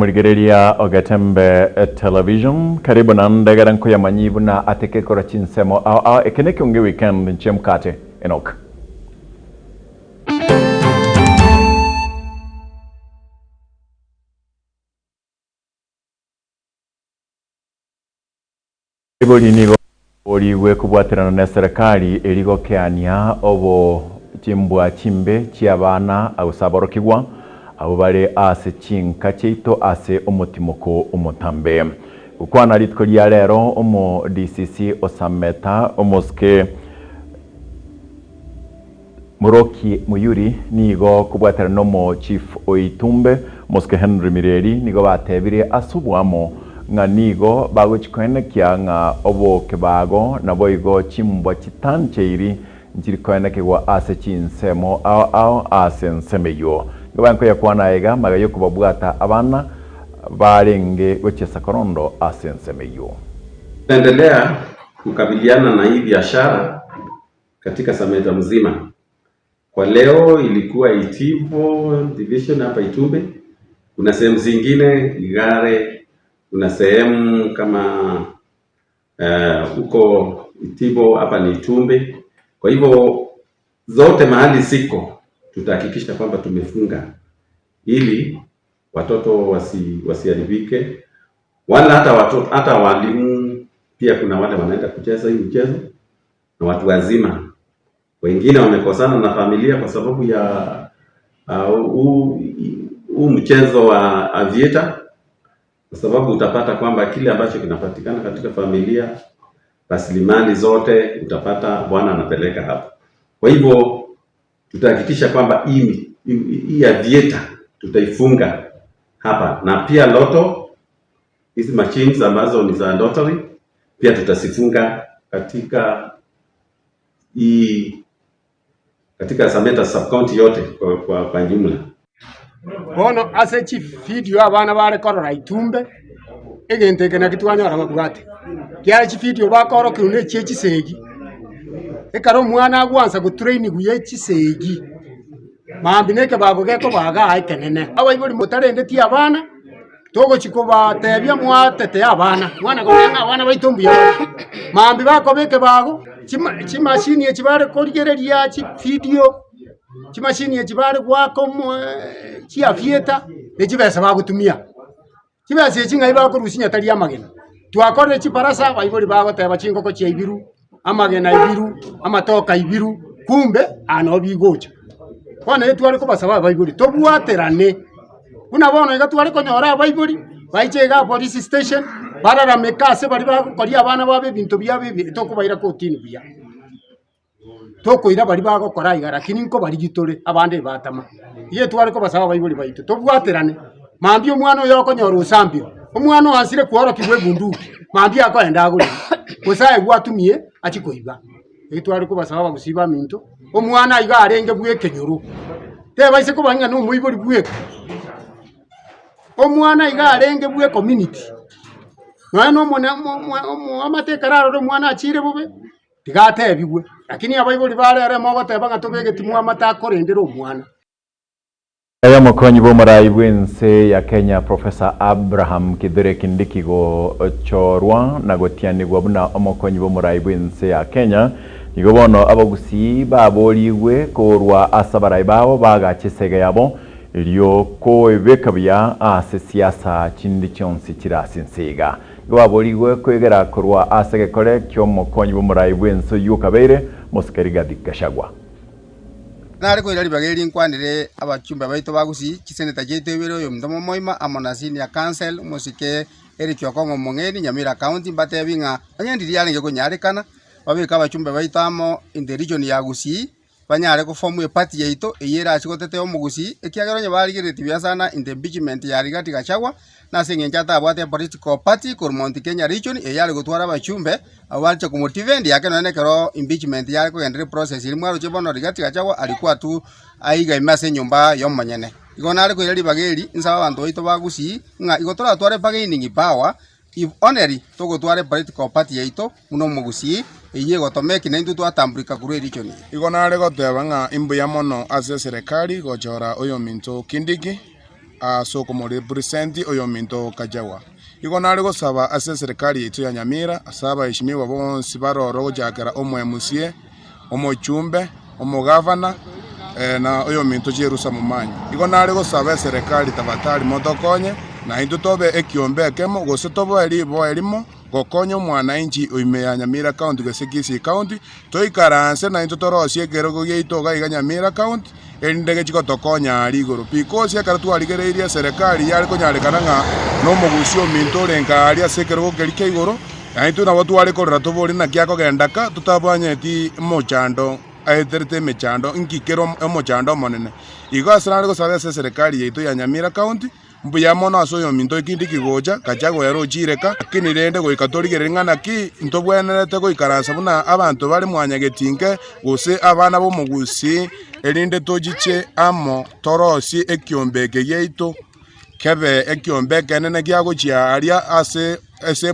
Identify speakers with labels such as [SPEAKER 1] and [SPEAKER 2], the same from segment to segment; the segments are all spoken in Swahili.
[SPEAKER 1] Murigereria Ogatembe Television karibu na ndegera nko ya manyibu na atekekora chinsemo ekeneke unge weekend nchemkate Enoch. Iboli nigo oliwe kubwaterana na serikali erigokeania obo chimbwa chimbe chiabana ausaborokigwa abo bare ase chinka cheito ase omotimoko omotambe ukwana ritko lya rero omo DCC osameta omoske Muroki Muyuri nigo kubwatera nomo Chief Oitumbe moske Henry Mireri nigo batebire asubwamo nga nigo bagochikwene kya nga obo kebago na boigo chimbwa chitancheiri njirikwene kegwa ase chinsemo au ase nsemeyo Gwanko ya kwana ega magayo kubabwata abana barenge gochesa korondo asensemeyo.
[SPEAKER 2] Tunaendelea kukabiliana na hii biashara katika Sameta mzima. Kwa leo ilikuwa Itibo division hapa Itumbe. Kuna sehemu zingine Igare, kuna sehemu kama huko Itibo hapa ni Itumbe. Kwa hivyo zote mahali siko tutahakikisha kwamba tumefunga ili watoto wasiharibike, wala hata walimu pia. Kuna wale wanaenda kucheza hii mchezo na watu wazima wengine wamekosana na familia kwa sababu ya mchezo wa aviator, kwa sababu utapata kwamba kile ambacho kinapatikana katika familia, rasilimali zote utapata bwana anapeleka hapo. Kwa hivyo tutahakikisha kwamba hii aviator tutaifunga hapa, na pia loto hizi machines ambazo ni za lottery pia tutasifunga katika Sameta sub-county yote kwa jumla.
[SPEAKER 3] Bono ase chief video abana bare korora Itumbe egenteke na kitwanyora bakugate kya chief video bakoro kirune chechi segi ekaro mwana agwansa gutrain guye chisegi mambineke bagogeko baga aikenene abaibuli mutarende ti abana togo chikuba tebya mwatete abana mwana goyenga abana baitumbuya mambi bakobeke bago chimashini echibare korigereria chi video chimashini echibare gwako chiafieta echibesa bagutumia chibesa echinga ibakorusinya tari amagena twakorere chiparasa baibuli bagoteba chingoko chia ibiru amagena ibiru amatoka ibiru kumbe ano bigocha kwana yetu ariko basaba baibuli tobwaterane kuna bono igatware konyora baibuli baichega police station barara mekase bari bakori abana babe bintu byabe tokubaira kotini bya tokoira bari bagokora igara lakini nko bari gitore abande batama yetu ariko basaba baibuli baito tobwaterane mambi omwana oyo konyora usambio omwana wasire kuoro kigwe bunduki mambi akoenda aguri kusaye gwatumie achikoiba yetu ariko basaba bagusiba minto omwana iga arenge bweke nyoro teba ise kubanga no muibori bweke omwana iga arenge bwe community no mona amateka raro mwana achire bube tigate bigwe lakini abaibori bare are mogoteba ngatobege timu amata korendero omwana.
[SPEAKER 1] Aya mokonyi bo marai bwense ya Kenya Professor Abraham Kithure Kindiki go chorwa na gotiani gwa buna omokonyi bo marai bwense ya Kenya nigo bono abagusi baboliwe korwa asabarai babo bagachesege yabo ilio ko ebekabya ase siasa chindi chonsi chirasinsiga baboliwe kwegera korwa asege kore kyo mokonyi bo marai bwense yukabere moskariga dikashagwa
[SPEAKER 4] nari ko irari bageri nkwandire abachumba baito bagusi chiseneta jetebero yo mdomo moima amonasini ya council musike eri kyokongo mongeni Nyamira county batebinga anyandiri yalenge ko nyarekana babika abachumba baitamo in the region ya Gusii banyare ko formu party yaito eyera achigotete omugusi ekiagero nyabarigireti byasana in the impeachment ya rigati gachagwa na sengenjata abwate political party ko Mount Kenya region eyare gutwara abachumbe abache ku motivate yake none kero impeachment yake ko endre process iri mwaro chebono rigati gachagwa alikuwa tu aiga imase nyumba yomanyene igona ari ko irari bageri insaba abantu baito bagusi nga igotora tware bargaining power if only togotware political party yaito muno mugusi iye gotomeki na intu twatambulika kuru region
[SPEAKER 5] igona ari goteba nga imbuya mono ase serikali gochora oyo minto Kindiki so como represent oyo minto kajawa iko nari gusaba ase serikali yetu ya Nyamira asaba heshimiwa bonsi baroro gojakera omwemusie omochumbe omogavana na oyo minto jerusa mumanyi iko nari gusaba serikali tabatari motokonye na indu tobe ekiombe kemo gose tobo elimo gokonyo mwananchi oime ya Nyamira county gesekisi county toikaranse na indu torosie geroko geitoga iga Nyamira county endege chiko tokonya aligoro because ya karatu aligereiria serikali yari konyarekana nga no mugusio minto renga aria sekero gerike igoro aintu na watu wale korera tobori na kiako gendaka tutabanyeti mochando aiterete mechando nkikero mochando monene igo asana go sabe serikali yetu ya Nyamira county mbuya mono asoyo minto ikindi kigoja kajago yaro jireka kini rende go ikatorigere ngana ki ntobwenerete go ikaransa buna abantu bari mwanyagetinke gose abana bo mugusi elinde tojiche amo torosi ekiombeke yeito kebe ekiombeke nene giago chia aria ase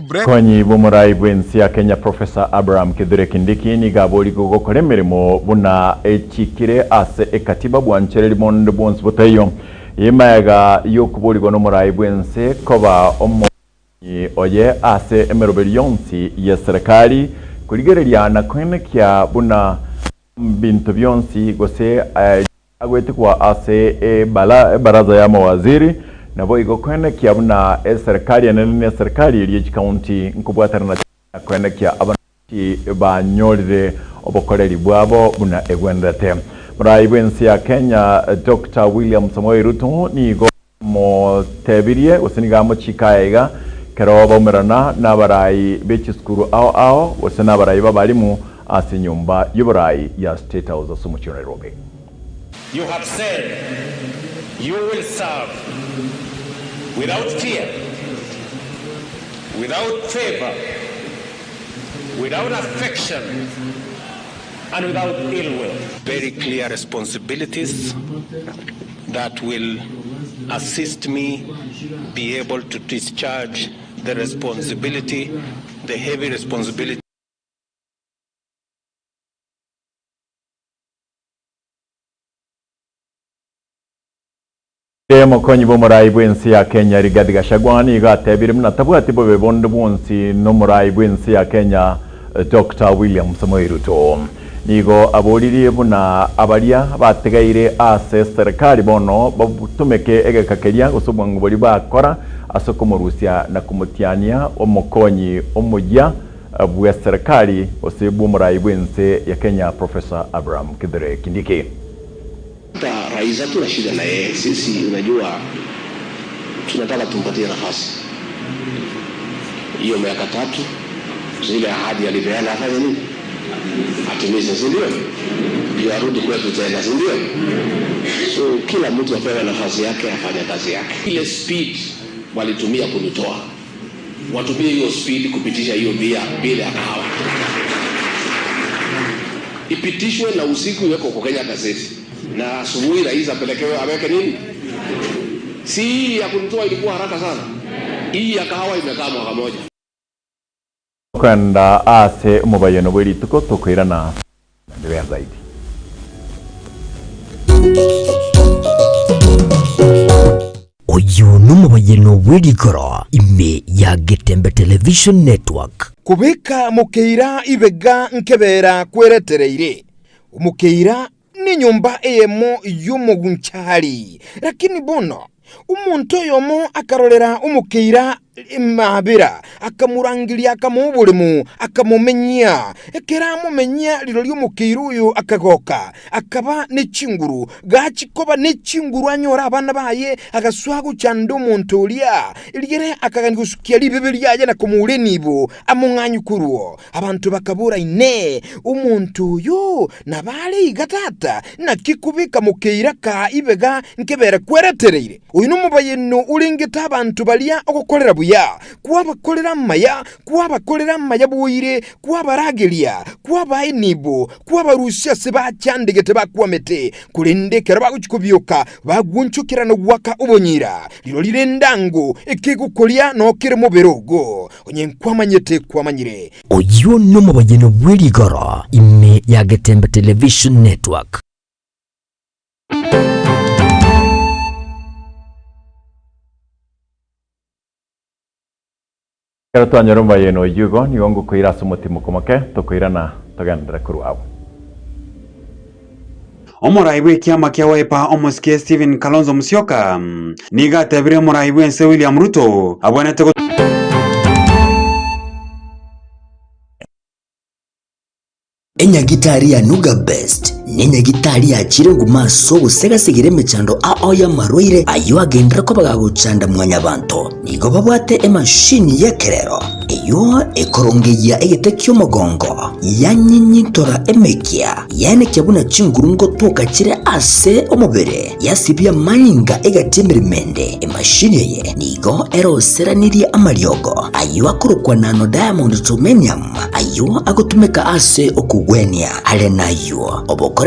[SPEAKER 5] bre
[SPEAKER 1] konyi bomurai bwensi ya Kenya Professor Abraham Kithure Kindiki ni gabori gukora emirimo buna ekikire ase ekatiba bwanchereri monde bonsi botayo yemaga yokuborirwa no murai bwense koba oye ase emeroberi yonsi ya serikali kurigereria na kwenekia buna bintu byonsi gose agwete kwa ase baraza ya mawaziri nabo igo kwenekia buna serikali ya serikali iri county nkubwatana na kwenekia abanti banyorire obokoreri bwabo buna egwendete murai bwensi ya Kenya Dr. William Samoei Ruto ni go mo tebirie usiniga mo chikaega kero bomerana na barai bechiskuru ao usina barai babalimu ase nyumba y'uburai ya State House asumuchi Nairobi.
[SPEAKER 6] You have said you will serve without fear, without favor, without affection, and without ill will. Very clear responsibilities that will assist me be able to discharge the responsibility, the heavy responsibility.
[SPEAKER 1] Mokonyi bomurai bwensi ya Kenya Rigathi Gachagua gatebire muna tabwati bobe bondo bonsi no murai bwensi ya Kenya Dr. William Samoei Ruto nigo aboririe buna abaria bategaire ase serikali bono batumeke egekakeria gusubwangu bori bakora asoko murusia na kumutiania omokonyi omujya bwa serikali osebu murai bwensi ya Kenya Professor Abraham Kithure Kindiki.
[SPEAKER 7] Rais hatuna shida na yeye, sisi unajua tunataka tumpatie nafasi hiyo miaka 3 zile ahadi alipeana afanye nini atimize, si ndio? Ndio arudi kwetu tena, si ndio? So kila mtu apewe nafasi yake afanye kazi yake. Ile speed walitumia kunitoa, watumie hiyo speed kupitisha hiyo bila ya kahawa, ipitishwe na usiku iweko kwa Kenya gazeti na asubuhi rais apelekewe aweke nini. Si hii ya kunitoa ilikuwa haraka sana, hii ya kahawa imekaa mwaka moja.
[SPEAKER 1] Kwenda ase mubayano bwiri tuko tukwirana ndio zaidi.
[SPEAKER 8] Oyo numubayano bwiri kora ime ya Getembe Television Network.
[SPEAKER 9] Kubika mukeira ibega nkebera kweretereire. Umukeira ni nyumba eyemo y'umugunchari, lakini bono umuntu yomo akarolera umukeira imabira akamurangiria akamuburimu akamumenya ekera mumenya liro ly'umukeira uyu akagoka akaba n'ikinguru gachikoba n'ikinguru anyora abana baye agaswagu cyande umuntu ulia iligere akaganigusukia libibiri yaje na kumure nibo amunganyukuruo abantu bakabura ine umuntu uyu nabale igatata nakikubika mukeira ka ibega nkebera kweretereire uyu numubayeno uringita abantu balia okokolera buya kuwabakolera maya buire kuwabaragelia kuwabainibo kuwabarusya seba cyandegete bakwamete kurendekera baguchikubyuka bagunchukira no gwaka ubonyira liro lirendango ekigukolya no kire muberogo onye nkwamanyete kwamanyire
[SPEAKER 8] oyo numubayeno bwirigara ime ya Getembe Television Network.
[SPEAKER 1] Karatwanyoro yeno yugo ni wangu kuira sumutimo komake tokoirana togandra kuruawo.
[SPEAKER 10] Omoraiwe kiama kia Wiper omoske Stephen Kalonzo Musyoka niga tebire omoraiwe nse William Ruto abwanete
[SPEAKER 8] Enyagitari ya Nuga Best nenyagitari ya chirengu maso gusegasigire mechando aoya marwaire ayo agendera ko bagagucanda mwanya banto nigo babwate emashini yekerero iyo ekorongeya egetekyo mogongo yanyinyitora emekia yane kyabuna chingurungo tukakire ase omubere yasibya mainga egatimiremende emashini ye nigo eroseranirie amaryogo ayo akorokwa nano diamond titanium ayo agotumeka ase okugwenia ale nayo obokoreri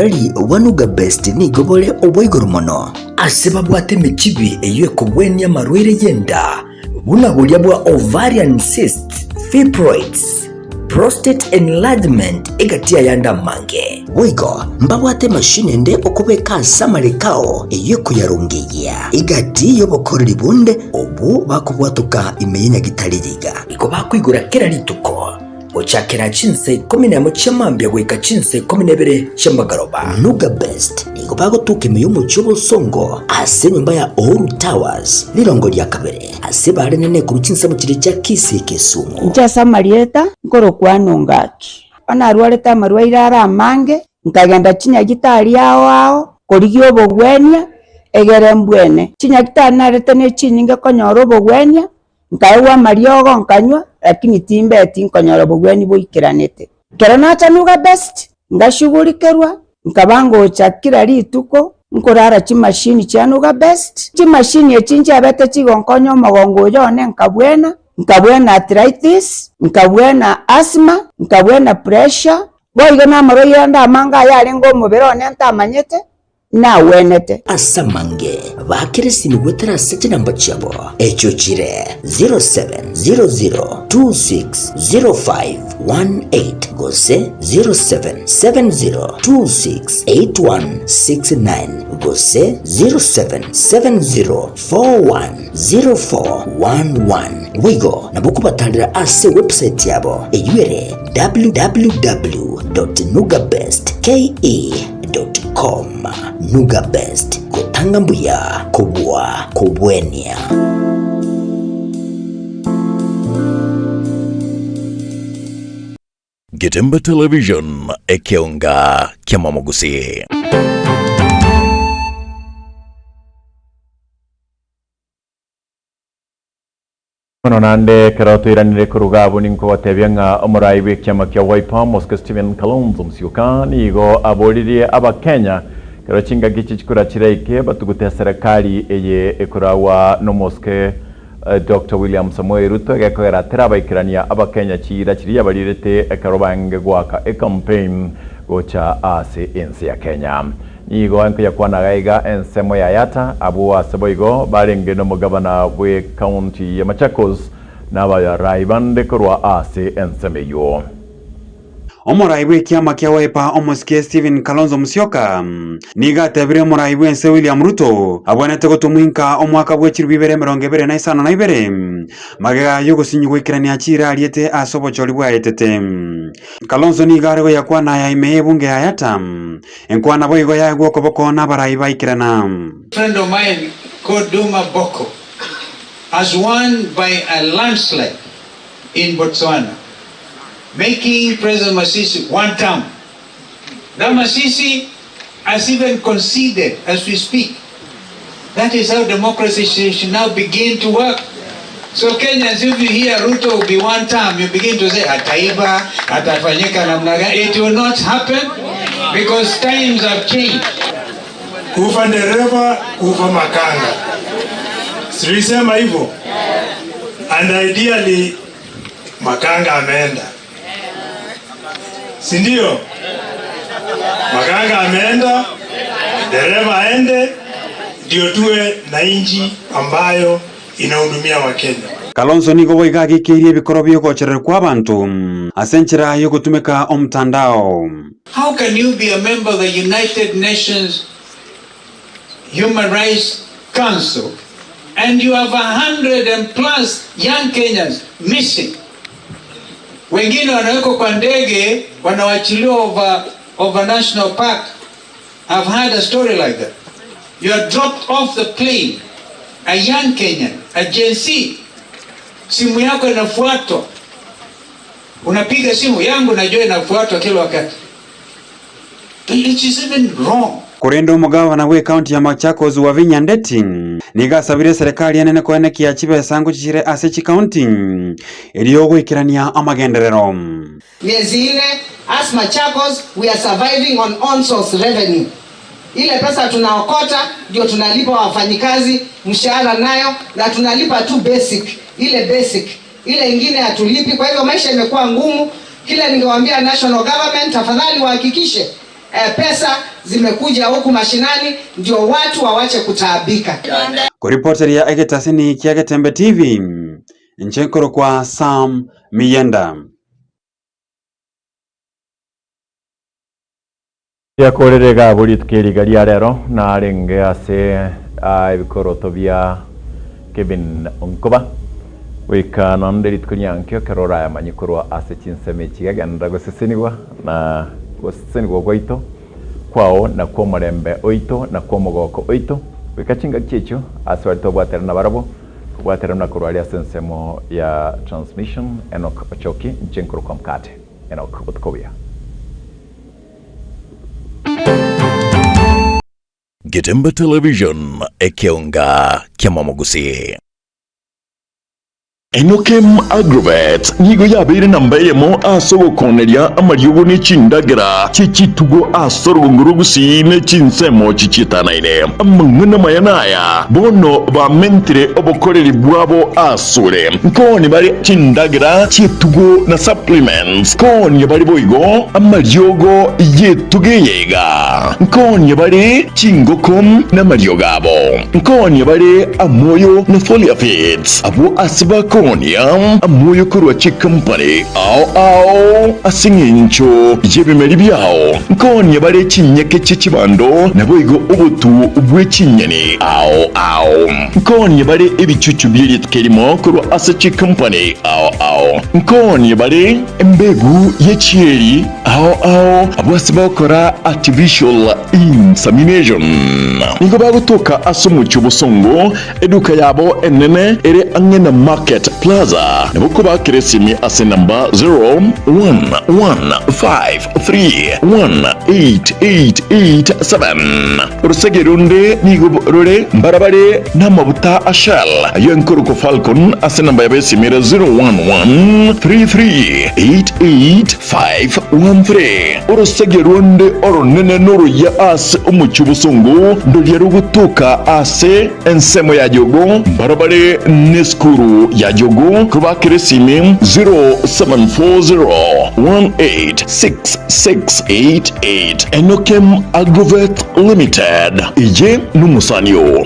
[SPEAKER 8] wa Nuga Best nigo bole oboigoro mono ase babwate mechibi eyo ekugwenia marwaire yenda bunabulia bwa ovarian cyst, fibroids, prostate enlargement egatia yanda mange. Wigo mbabwate mashine nde okubeka samarekao eyeko yarongeye. Igati yobokoreri bunde obu bakubwatuka imenya gitaririga. Iko bakwigura kera lituko. Ochakera chinse 11 chamambya gweka chinse 12 chambagaroba. Nuga Best iko bagotuka imeyumu chobo songo ase nyumba ya Oru Towers lirongo lya kabere ase bare nene ku chinse mu kire cya Kisi Kisumu.
[SPEAKER 11] Nchasa Marieta ngoro kwanongaki. Ona arwareta marwaire ara mange nkagenda chinya gitari yao korigyo obogwenia egere mbwene. Chinya gitari narete ne chininge konyoro obogwenia nkaewa mariogo nkanywa lakini timbeti nkonyoro obogweni boikiranete. Kero nacha Nuga Best ngashugulikerwa nkabango chakira lituko nkorara chimashini cha Nuga Best. Chimashini echinje abete chigonkonyo mogongo yone nkabwena arthritis, nkabwena asthma, nkabwena pressure. Boigo na maroya nda manga yale ngo mubero ntamanyete na wenete
[SPEAKER 8] asamange bakirisi nigwetera sete namba chabo echo chire 0700260518 gose 0770268169 gose 0770410411 wigo nabuku batandira ase website yabo eyuere www.nugabestke.com. Nuga Best kutanga mbuya kubwa kubwenia.
[SPEAKER 12] Getembe Television ekeonga kiamamogusi.
[SPEAKER 1] Nande karato iranire kurugabu ninko watebyanga omuraiwe kyama kya Wiper moske Stephen Kalonzo Musyoka nigo aboliriye abakenya karachinga gichi chikura chiraike batugute serikali eye ekurawa no moske Dr. William Samoei Ruto gekora terabaikirania abakenya chira chiriya balirete ekarobange gwaka campaign gocha ase ensi ya Kenya nigo anko yakwana gaiga ensemo ya yata abu aseboigo barenge no mugabana we county ya Machakos naba ya raibande korwa ase ensemeyo.
[SPEAKER 10] Omoraiwe kiama kia Wiper omoske Stephen Kalonzo Musyoka niga tebire omoraiwe nse William Ruto abwanete gotumwinka omwaka bwechiri 2022 magega yogosinyi gwikirania chira aliete asobochori bwaetete Kalonzo niga arego yakwana ya ime bunge hayata enkwana boigo ya gwoko boko na baraiba ikirana.
[SPEAKER 13] Friend of mine called Duma Boko has won by a landslide in Botswana, making President Masisi one term. Now Masisi has even conceded as we speak. That is how democracy should now begin to work. So Kenyans, if you hear Ruto will be one term, you begin to say, Ataiba, Atafanyika namnaga. It will not happen because times have changed.
[SPEAKER 14] Kufa dereva, kufa makanga. Silisema hivyo. And ideally, makanga ameenda. Sindio? Makanga ameenda, dereva aende, ndio tuwe na inji ambayo inahudumia Wakenya.
[SPEAKER 10] Kalonzo nigo boiga gikirie bikoro byogocherera kwa abantu asenchera yo gutumika omtandao.
[SPEAKER 13] How can you be a member of the United Nations Human Rights Council and you have 100+ young Kenyans missing? Wengine wanawekwa kwa ndege, wanawachiliwa over national park. I've heard a story like that. You are dropped off the plane, a young Kenyan, a Gen Z. Simu yako inafuatwa. Unapiga simu yangu najua inafuatwa kila wakati. It is even wrong.
[SPEAKER 10] Kurendo mugavana we county ya Machakos wa Vinya Ndeti nigasabire serikali yanene kwenekia chibesa ngo chire ase county iliyo gwikirania amagenderero.
[SPEAKER 15] Miezi ile as Machakos we are surviving on source revenue. Ile pesa tunaokota ndio tunalipa wafanyikazi mshahara nayo, na tunalipa tu basic. Ile ingine hatulipi. Kwa hivyo maisha imekuwa ngumu. Kile ningewaambia national government, tafadhali wahakikishe pesa zimekuja huku mashinani ndio watu wawache kutaabika.
[SPEAKER 10] Kuripoteri ya Egetasini Kiagetembe TV, Nchenkoro kwa Sam Miyenda.
[SPEAKER 1] Yakorerega buri tukirigaria rero na renge ase ibikoroto bya Kevin Onkoba wika nanderi tukunyankyo kerora ya manyikuru ase chinseme kigaganda gosesenigwa na gosesenigwa goito kwao na kwa murembe oito na kwa mugoko oito wikachinga kicho aswarito bwatera na barabo bwatera na kurwalia sensemo ya transmission Enoch Ochoki Nchenkuru kwa mkate Enoch Butkobia.
[SPEAKER 12] Getembe Television Ekeonga Kiamamogusi.
[SPEAKER 16] Enokem Agrovet nigo yabere nambayemo asogo koneria amaryogo ne chindagira chitugo asoro ngurugusi ne chinsemo chichitanaine amangana mayanaya bono ba mentre obokoreri bwabo asure nkoni bari chindagira chitugo na supplements nkoni bari boigo amaryogo yetugeyega nkoni bari chingokom na maryogabo nkoni bari amoyo na folia feeds abo asibako amoyo kurwa company ao asingincho yebimeri byao nkoni bare kinyeke cy'ikibando naboigo ubutu bw'ikinyani ao nkoni bare ibicucu by'itkerimo kurwa asachi company ao nkoni bare embegu y'ekieri ao abwasi bakora artificial insemination nigo bagutoka asumucu busongo eduka yabo enene ere angena market Plaza Nabukuba Kiresimi ase number 0111531887 Rusegerunde Nigurore Barabare Namabuta Ashal Yankuruko Falcon ase number yabesimira 0113388513 Rusegerunde Oronene Nuru ya ase umuchubusungu Ndoliaru gutuka ase ensemo ya jogo Barabare Neskuru ya jogo kuba Kiresimi 0740186688 Enokem Agrovet Limited ije numusanyo.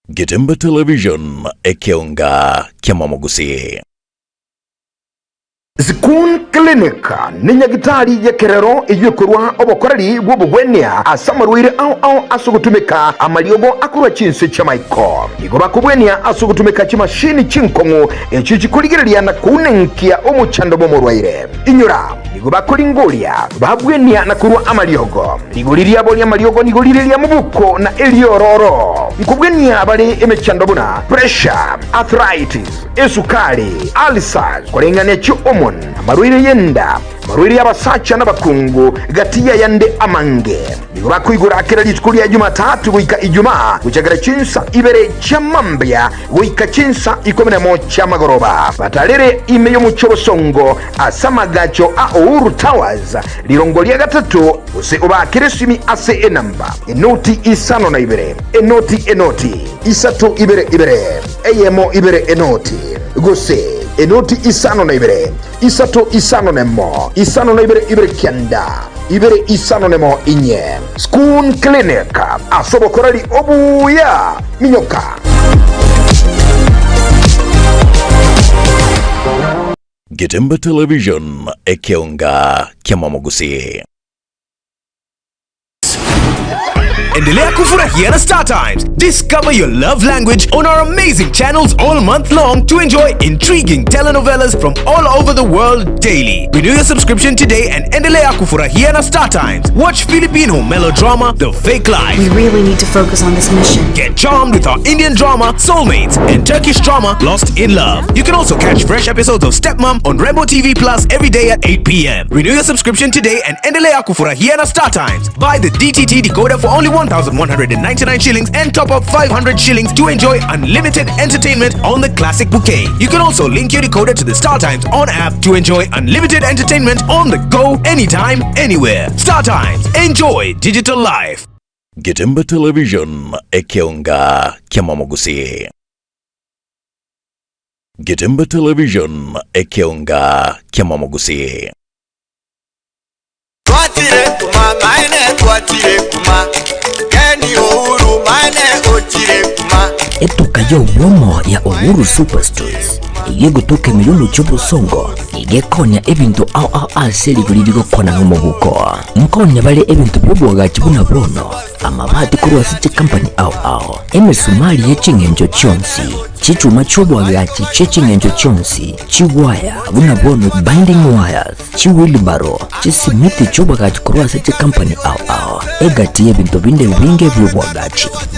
[SPEAKER 12] Getembe Television Ekeonga Kiamamogusi.
[SPEAKER 9] Zikun Klinika ni nyagitari ya kerero iyikurwa obokorari bw'obugwenia asamarwire au asugutumika amaliogo akurwa chinse chamaiko igorwa kubwenia asugutumika chimashini chinkongo echichikuligiriria na kunenkia omuchando bomorwaire inyura nigo bakoringoria babwenia na kurwa amaliogo igoriria boni amaliogo nigoriria mubuko na eliororo nkubwenia bali emechando buna pressure arthritis esukari ulcers kurengania chiomon amarwire yenda marwire y'abasacha n'abakungu gatiya yande amange nigo bakwigura kirali tukuri ya Jumatatu guika Ijumaa gucagara chinsa ibere chamambya guika chinsa 11 chamagoroba batalere ime yo muchobosongo asamagacho a Uhuru Towers lirongolia gatatu use uba Kiresimi ase enamba enoti isano na ibere enoti isatu ibere eyemo ibere enoti gose enoti isano na ibere isato isano nemo isano na ibere kianda ibere isano nemo inye Skun Clinic asobokorari obuya minyoka.
[SPEAKER 12] Getembe Television Ekeonga Kiamamogusi.
[SPEAKER 17] endelea kufurahia na Star Times. Discover your love language on our amazing channels all month long to enjoy intriguing telenovelas from all over the world daily. Renew your subscription today and endelea kufurahia na Star Times. Watch Filipino melodrama The Fake Life.
[SPEAKER 18] We really need to focus on this mission.
[SPEAKER 17] Get charmed with our Indian drama Soulmates and Turkish drama Lost in Love. You can also catch fresh episodes of Stepmom on Rainbow TV Plus every day at 8 p.m. Renew your subscription today and endelea kufurahia na Star Times. Buy the DTT decoder for only 1,199 shillings and top up 500 shillings to enjoy unlimited entertainment on the classic bouquet. You can also link your decoder to the Star Times on app to enjoy unlimited entertainment on the go anytime, anywhere. Star Times. Enjoy digital life.
[SPEAKER 12] Gitemba Television ekeonga kiamamogusi. Gitemba Television ekeonga kiamamogusi.
[SPEAKER 19] Twatire kuma maine twatire kuma Keni Uhuru maine otire kuma
[SPEAKER 8] Etoka yo womo ya Uhuru Superstores igiye gutuka miliyoni cy'ubusongo igiye konya ebintu ao aseli kulibigo kona n'umubuko mkonya bale ebintu byobwaga kibuna bono amabati kuri wasite company ao emisumali y'ekingenjo cyonsi chichuma cyobwaga cy'ekingenjo cyonsi chiwaya buna bono binding wires chiwilbaro chisimiti cyobwaga kuri wasite company ao egati ebintu binde binge byobwaga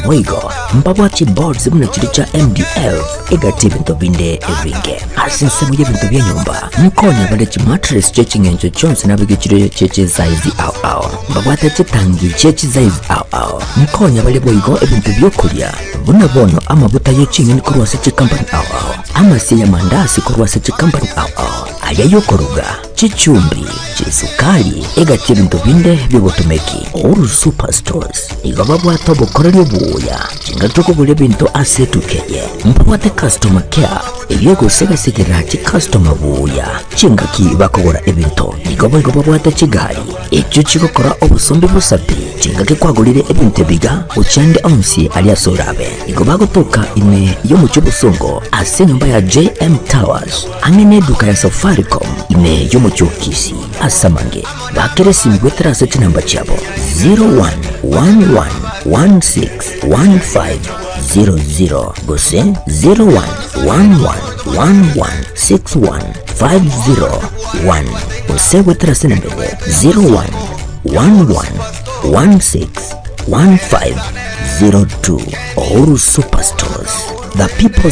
[SPEAKER 8] mwigo mbabwa boards buna chiricha MDF egati ebintu binde ebinge asinsemu y'ebintu bya nyumba mkonya bale mattress cy'ekingenjo cyonsi nabigikire cy'eche size ao mbabwata chitangi cy'eche size ao mkonya bale boigo ebintu byokulya buna bono amabuta y'ekingenjo kuri wasite company ao amasi ya mandasi kuri wasite company ao ayayo koruga chichumbi chisukali egati ebintu binde byobotomeki Uhuru Superstores igababwa tobo korelyo buya chingatoko bule bintu asetukeye mpwate customer care yego segasigera chi customer buya chingaki bakogora ebintu igababwate chigali echo chikokora obusombe busapi chingake kwagulire ebintu biga uchande onsi aliya sorabe igobagotoka ine yo muchubusongo ase nyumba ya JM Towers angene duka ya Safaricom ine yo muchukisi asamange bakeresi mgweterase chinamba chabo 0111161500 gose 0111116150 gose weterase nambele 0111161502 Uhuru Superstores, the people's